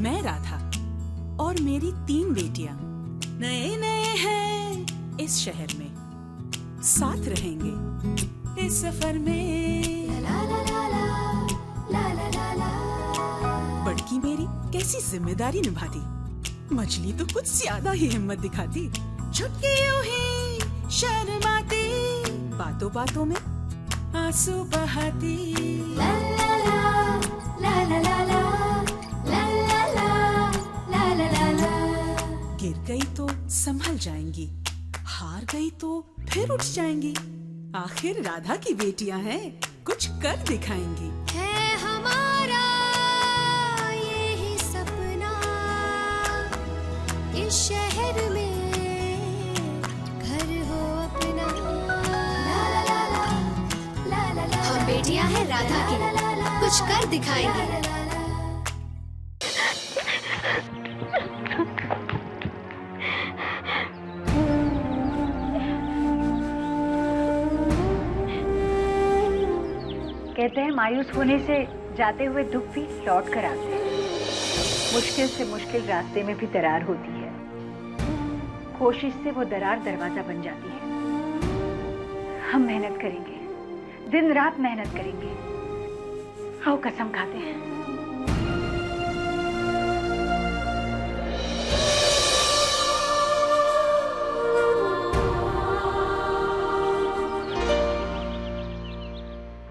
मैं राधा और मेरी 3 बेटियां नए नए हैं इस शहर में, साथ रहेंगे इस सफर में। बड़की मेरी कैसी जिम्मेदारी निभाती, मछली तो कुछ ज्यादा ही हिम्मत दिखाती। छुटकी यूं ही शर्माती, बातों बातों में आंसू बहाती। गिर गई तो संभल जाएंगी, हार गई तो फिर उठ जाएंगी। आखिर राधा की बेटियां हैं, कुछ कर दिखाएंगी। है हमारा यही सपना, इस शहर में घर हो अपना। हम बेटियां हैं राधा की, कुछ कर दिखाएंगे। कहते हैं मायूस होने से जाते हुए दुख भी लौट कर आते हैं। मुश्किल से मुश्किल रास्ते में भी दरार होती है, कोशिश से वो दरार दरवाजा बन जाती है। हम मेहनत करेंगे, दिन रात मेहनत करेंगे। आओ कसम खाते हैं।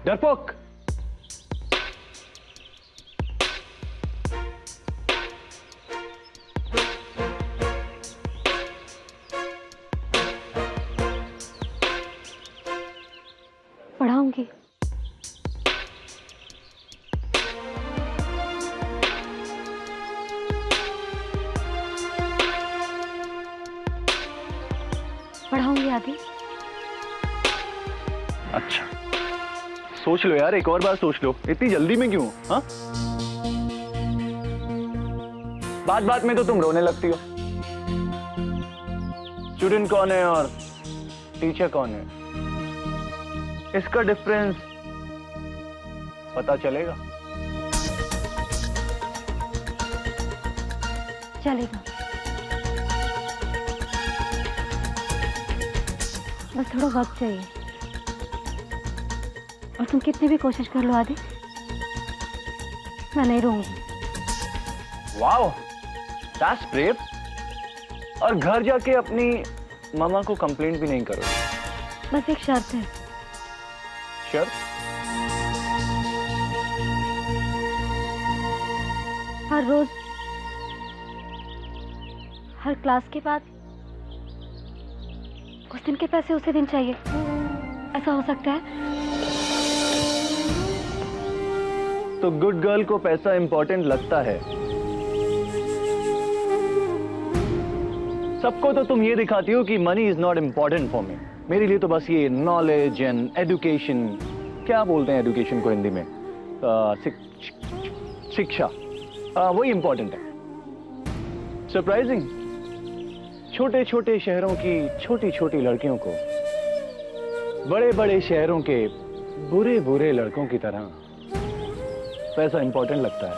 डरपोक, पढ़ाऊंगी। पढ़ाऊंगी आदि। अच्छा सोच लो यार, एक और बार सोच लो, इतनी जल्दी में क्यों? हाँ, बात बात में तो तुम रोने लगती हो। स्टूडेंट कौन है और टीचर कौन है, इसका डिफरेंस पता चलेगा। चलेगा, बस थोड़ा वक्त चाहिए। और तुम कितनी भी कोशिश कर लो आदि, मैं नहीं रहूंगी। Wow, that's brave. और घर जाके अपनी मामा को कंप्लेंट भी नहीं करो। बस एक शर्त है। शर्त? हर रोज हर क्लास के बाद उस दिन के पैसे उसी दिन चाहिए। ऐसा हो सकता है? तो गुड गर्ल को पैसा इंपॉर्टेंट लगता है। सबको तो तुम ये दिखाती हो कि money is not important for me. मेरे लिए तो बस ये नॉलेज एंड एजुकेशन, क्या बोलते हैं एजुकेशन को हिंदी में, शिक्षा, वही इंपॉर्टेंट है। सरप्राइजिंग, छोटे छोटे शहरों की छोटी छोटी लड़कियों को बड़े बड़े शहरों के बुरे बुरे लड़कों की तरह पैसा इंपॉर्टेंट लगता है।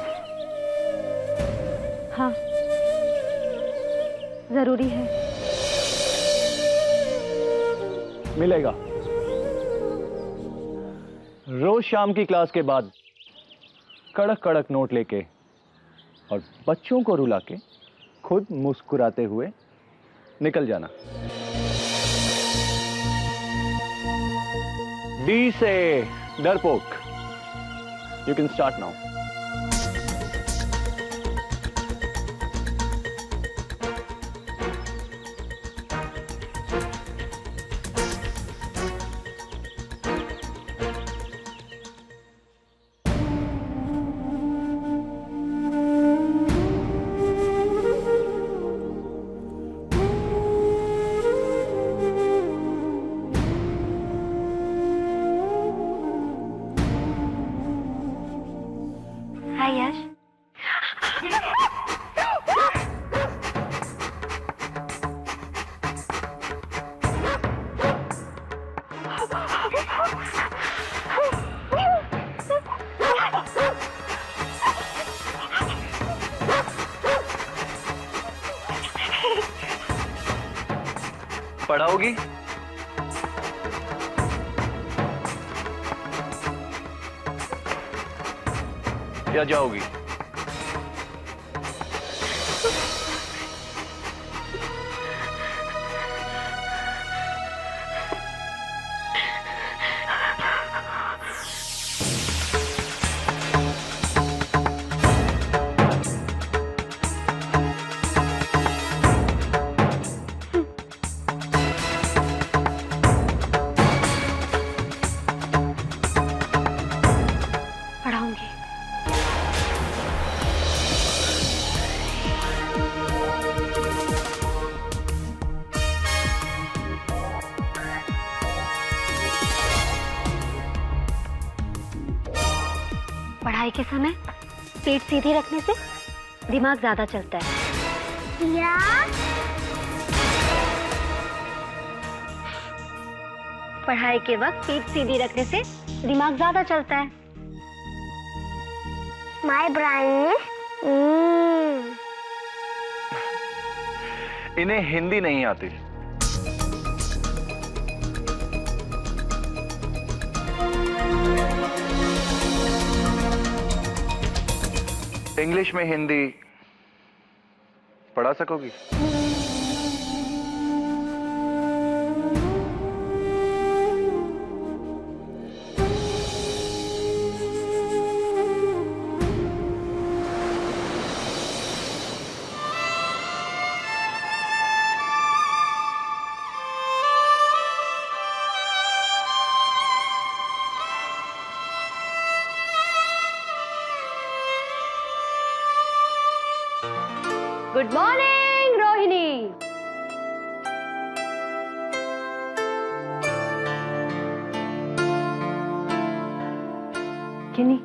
हाँ, जरूरी है। मिलेगा। रोज शाम की क्लास के बाद कड़क कड़क नोट लेके और बच्चों को रुला के खुद मुस्कुराते हुए निकल जाना। डी से डरपोक। You can start now. हाय यश। पढ़ाओगी या जाओगी? पढ़ाऊंगी। पढ़ाई के समय पीठ सीधी रखने से दिमाग ज्यादा चलता है। या पढ़ाई के वक्त पीठ सीधी रखने से दिमाग ज्यादा चलता है। My brightness. इन्हें हिंदी नहीं आती। इंग्लिश में हिंदी पढ़ा सकोगी? Good morning Rohini. किन्नी,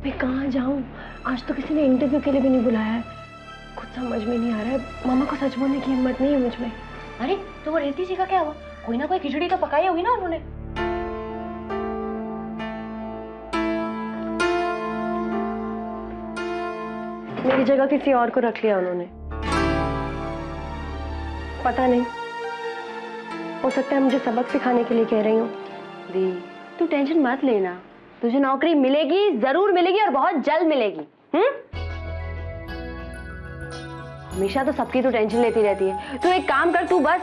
मैं कहाँ जाऊँ? आज तो किसी ने इंटरव्यू के लिए भी नहीं बुलाया है। कुछ समझ में नहीं आ रहा है। मामा को सच बोलने की हिम्मत नहीं है मुझ में। अरे तो वो रेवती जी का क्या हुआ? कोई ना कोई खिचड़ी तो पकाई होगी ना उन्होंने। मेरी जगह किसी और को रख लिया उन्होंने। पता नहीं, हो सकता है मुझे सबक सिखाने के लिए कह रही हूँ। दी तू टेंशन मत लेना, तुझे नौकरी मिलेगी, जरूर मिलेगी और बहुत जल्द मिलेगी। हमेशा तो सबकी तू टेंशन लेती रहती है। तू एक काम कर, तू बस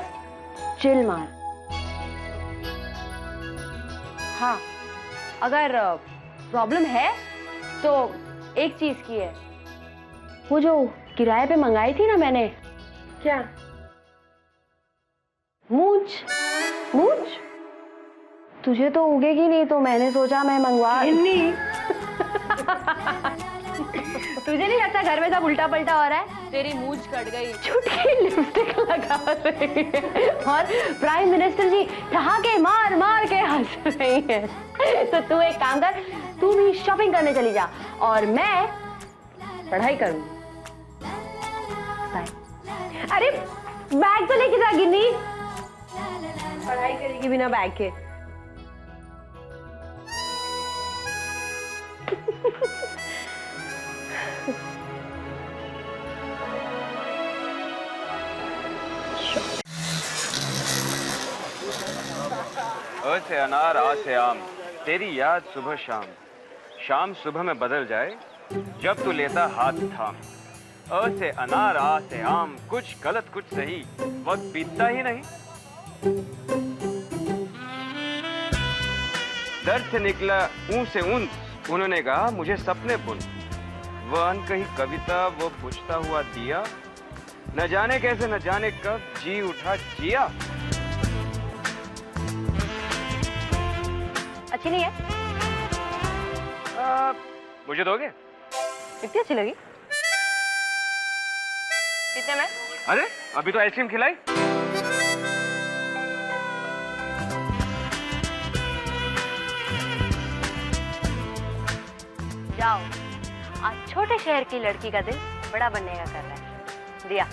चिल मार। हाँ, अगर प्रॉब्लम है तो एक चीज की है, वो जो किराए पे मंगाई थी ना मैंने। क्या? मूंछ। मूंछ तुझे तो उगेगी नहीं, तो मैंने सोचा मैं मंगवा। तुझे नहीं लगता घर में सब उल्टा पलटा हो रहा है? तेरी मूंछ कट गई, छुटकी लिपस्टिक लगा रही है और प्राइम मिनिस्टर जी ठहाके मार मार के हंस रही है। तो तू एक काम कर, तू भी शॉपिंग करने चली जा और मैं पढ़ाई करूंगी। अरे बैग तो लेके जा गिन्नी। पढ़ाई करेगी बिना बैग के? अ से अनार, आ से आम, तेरी याद सुबह शाम, शाम सुबह में बदल जाए जब तू लेता हाथ थाम। अ से अनार, आ से आम, कुछ गलत कुछ सही, वक्त बीतता ही नहीं। दर्द से निकला ऊं से ऊं, उन्होंने कहा मुझे सपने बुन। वह अनकही कविता, वो बुझता हुआ दिया, न जाने कैसे न जाने कब जी उठा जिया। अच्छी नहीं है? मुझे दोगे? इतनी अच्छी लगी? कितने में? अरे अभी तो आइसक्रीम खिलाई। जाओ, आज छोटे शहर की लड़की का दिल बड़ा बनने का कर रहा है। दिया।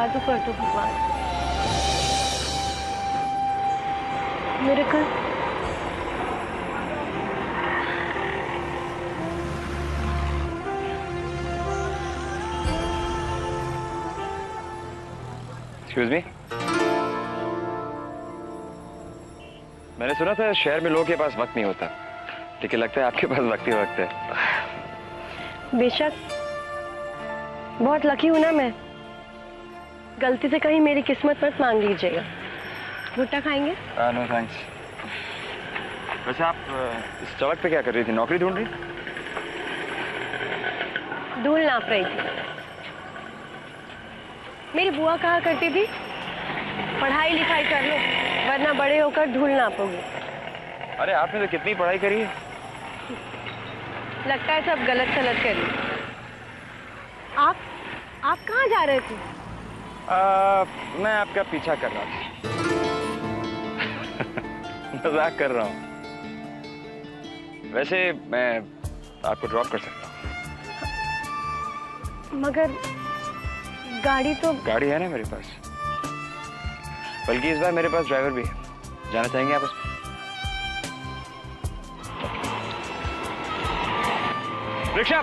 जादू कर दो भगवान। मिरेकल। एक्सक्यूज मी, मैंने सुना था शहर में लोगों के पास वक्त नहीं होता, लेकिन लगता है आपके पास वक्त ही वक्त है। बेशक, बहुत लकी हूं ना मैं। गलती से कहीं मेरी किस्मत मत मांग लीजिएगा। भुट्टा खाएंगे? No thanks. वैसे आप इस सड़क पे क्या कर रही थी? नौकरी ढूंढ रही? धूल नाप रही थी। मेरी बुआ कहा करती थी, पढ़ाई लिखाई कर लो वरना बड़े होकर धूल नापोगे। अरे आपने तो कितनी पढ़ाई करी है। लगता है सब गलत सलत करी। आप कहाँ जा रहे थे? मैं आपका पीछा कर रहा था। मजाक कर रहा हूँ। वैसे मैं आपको ड्रॉप कर सकता हूँ। मगर गाड़ी तो... गाड़ी है ना मेरे पास, बल्कि इस बार मेरे पास ड्राइवर भी है। जाना चाहेंगे आप उसमें? रिक्शा!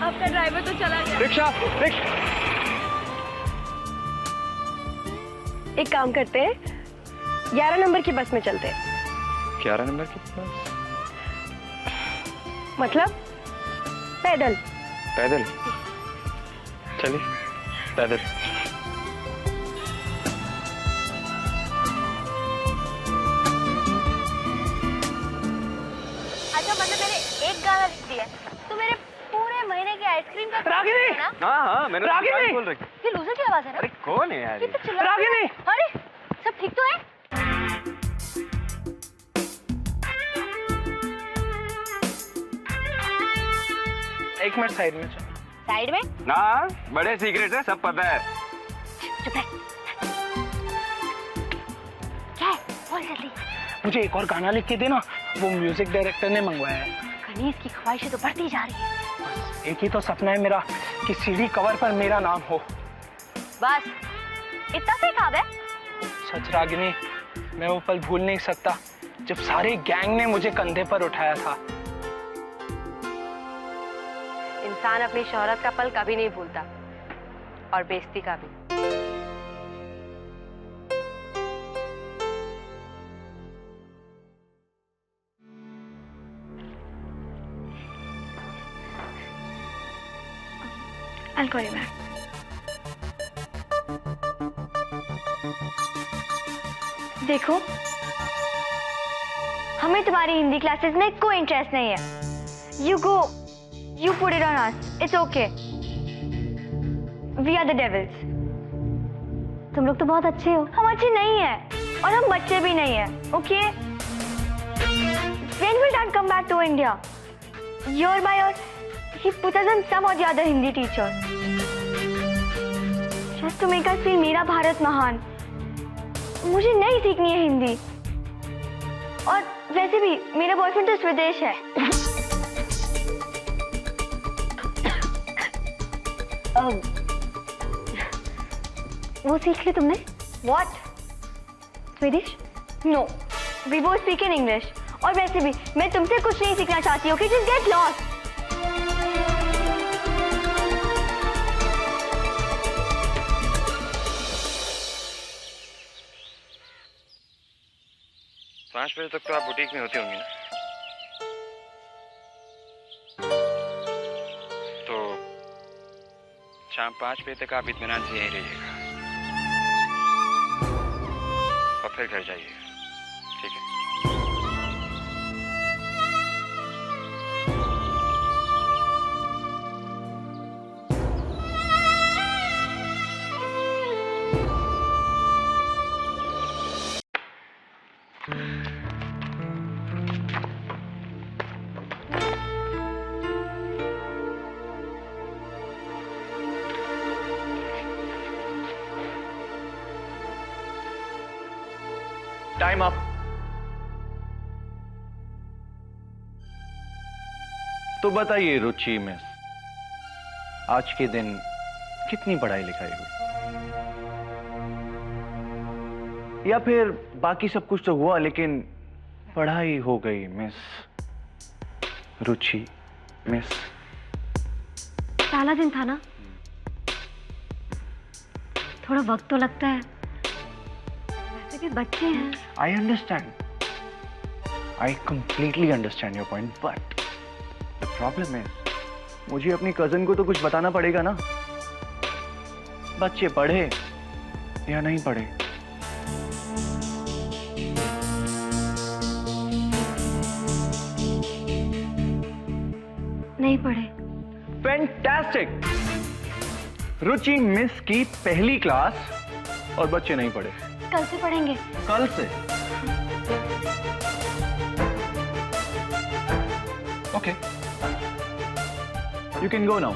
आपका ड्राइवर तो चला गया। रिक्शा! रिक्शा! एक काम करते हैं, 11 नंबर की बस में चलते हैं। 11 नंबर की बस? मतलब पैदल। पैदल? चलिए पैदल। अच्छा मतलब मैंने एक गाना लिख दिया तो मेरे पूरे महीने की आइसक्रीम का रागिनी! हाँ मैंने रागिनी! बोल रखी। ये लूजर की आवाज है ना? अरे कौन है यार? ये तो चिल्ला रागिनी! अरे सब ठीक तो है? एक मिनट साइड में चलो। साइड में? ना बड़े सीक्रेट है, सब पता है। चुप रह। क्या है? बोल जल्दी। मुझे एक और गाना लिख के देना, वो म्यूजिक डायरेक्टर ने मंगवाया है। कनीज की ख्वाहिशें तो बढ़ती जा रही है। एक ही तो सपना है मेरा कि सीडी कवर पर मेरा नाम हो। बस इतना से ख्वाब है? सच रागिनी, मैं वो पल भूल नहीं सकता जब सारे गैंग ने मुझे कंधे पर उठाया था। इंसान अपनी शोहरत का पल कभी नहीं भूलता, और बेइज्जती का भी। I'll call you back. देखो, हमें तुम्हारी हिंदी क्लासेस में कोई इंटरेस्ट नहीं है। You go, you put it on us. It's okay. We are the devils. तुम लोग तो बहुत अच्छे हो। हम अच्छे नहीं हैं, और हम बच्चे भी नहीं हैं। Okay? When will Dad come back to India? Year by year, he put us on some or the other Hindi teacher. Just to make us feel मेरा भारत महान। मुझे नहीं सीखनी है हिंदी, और वैसे भी मेरा बॉयफ्रेंड तो स्वदेश है। वो सीख लिया तुमने? What? Swedish? No. We both speak in English. और वैसे भी मैं तुमसे कुछ नहीं सीखना चाहती हूँ। Just get lost. पाँच बजे तक तो आप बुटीक में होती होंगी ना? तो शाम 5 बजे तक आप इत्मीनान से यहीं रहिएगा और फिर घर जाइएगा, ठीक है? Time up. तो बताइए रुचि मिस, आज के दिन कितनी पढ़ाई लिखाई हुई, या फिर बाकी सब कुछ तो हुआ लेकिन पढ़ाई हो गई मिस रुचि मिस। पहला दिन था ना, थोड़ा वक्त तो लगता है, वैसे भी बच्चे हैं। I understand, I completely understand your point, but the problem is मुझे अपनी कजन को तो कुछ बताना पड़ेगा ना। बच्चे पढ़े या नहीं पढ़े। नहीं पढ़े। फैंटास्टिक। रुचि मिस की पहली क्लास और बच्चे नहीं पढ़े। कल से पढ़ेंगे। कल से? Okay, you can go now.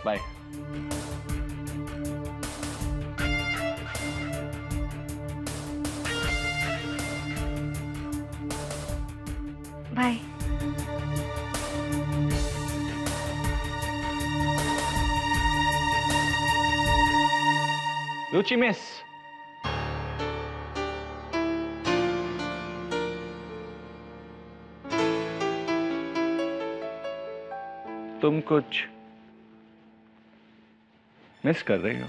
Bye. Bye. Ruchi miss, तुम कुछ मिस कर रही हो।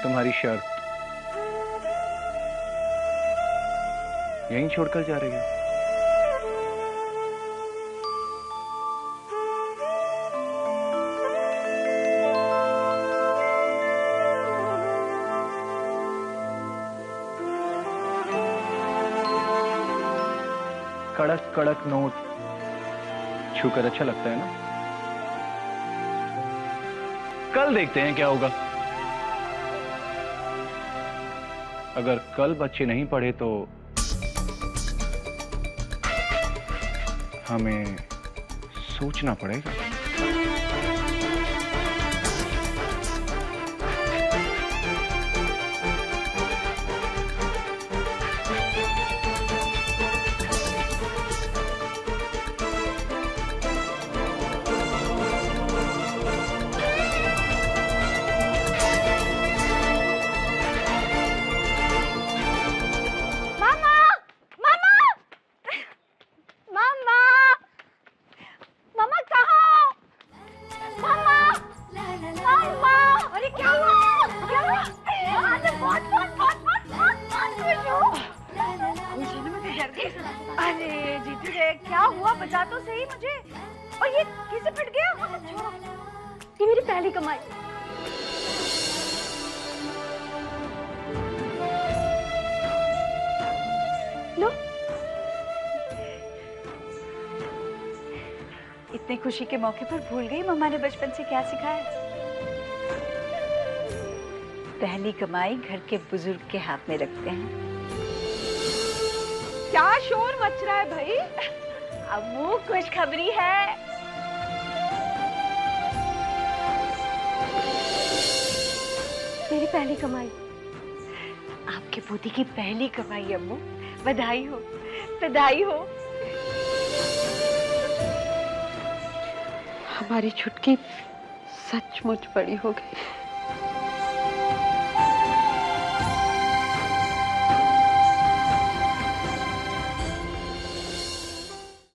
तुम्हारी शर्ट यहीं छोड़कर जा रही हो। कड़क कड़क नोट छूकर अच्छा लगता है ना। कल देखते हैं क्या होगा। अगर कल बच्चे नहीं पढ़े तो हमें सोचना पड़ेगा। अरे जीतू रे, क्या हुआ? बता तो सही मुझे। और ये कैसे फट गया? छोड़ो, ये मेरी पहली कमाई। लो, इतने खुशी के मौके पर भूल गई मम्मा ने बचपन से क्या सिखाया। पहली कमाई घर के बुजुर्ग के हाथ में रखते हैं। क्या शोर मच रहा है भाई? अम्मू, खुशखबरी है। मेरी पहली कमाई, आपके पोती की पहली कमाई अम्मू। बधाई हो, बधाई हो। हमारी छुटकी सचमुच बड़ी हो गई।